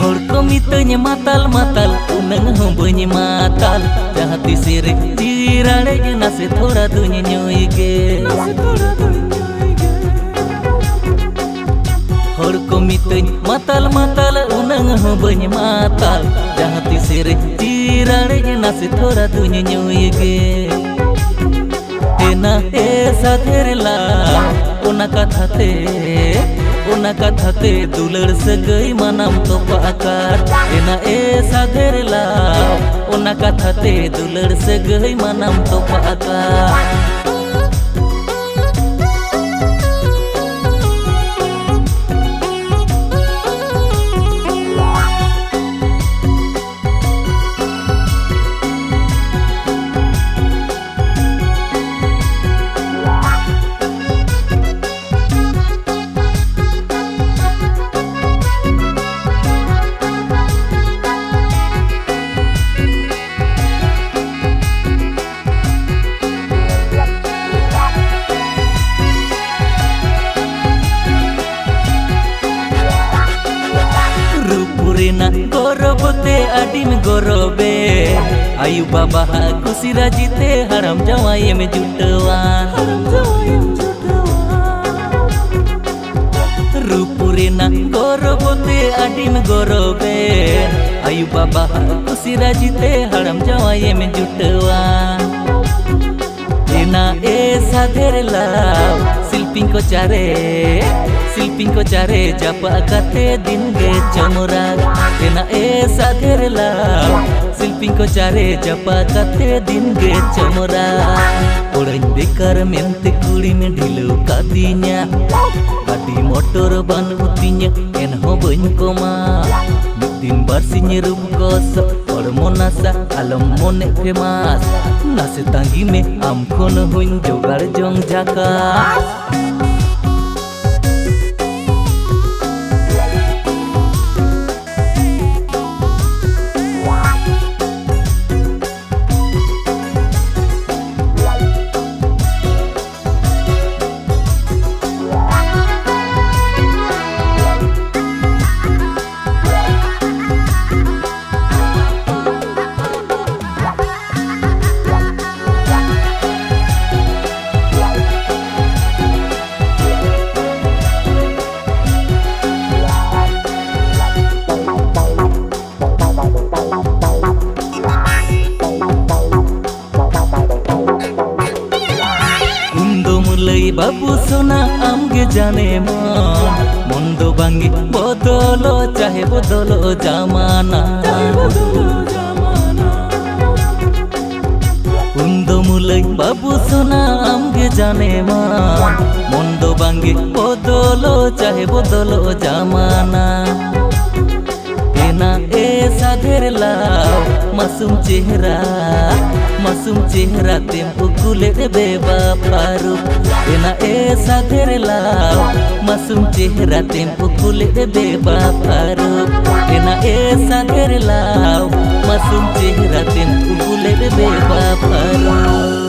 Hor ko mitanya matal matal unang hombanya matal jahat disirek jirale nase thoda dunya nyoige Hor ko mitanya matal matal unang hombanya matal jahat disirek jirale nase thoda dunya nyoige Ena esa therla ona kathate dular sagai manam to paakar ena esa therla ona kathate dular sagai manam to paakar Rupurina gorobote adim gorobe ayu baba kusi rajite haram jawayem jutawan Rupurina gorobote adim gorobe ayu baba kusi rajite haram jawayem jutawan Ena esa therla silping ko care japa kate din ge chamurag Ena esa therla silping ko care japa kate din ge chamurag Orain bekar mente kuri me dhilu kadinya Gadi motor ban utinya en ho bain koma Din barsinya rub gosok hormonasa alam mone femas Nase tangi me am khon huin jogar jong jakas Babu sona amge jane mon mondo bangi bodolo chahe bodolo jamana Undo mulai babu sona amge jane mon mondo bangi bodolo chahe bodolo jamana Ena esa therla masum chehra tem ukule beba paru Ena esa therla masum chehra tem ukule beba paru Ena esa therla masum chehra tem ukule beba paru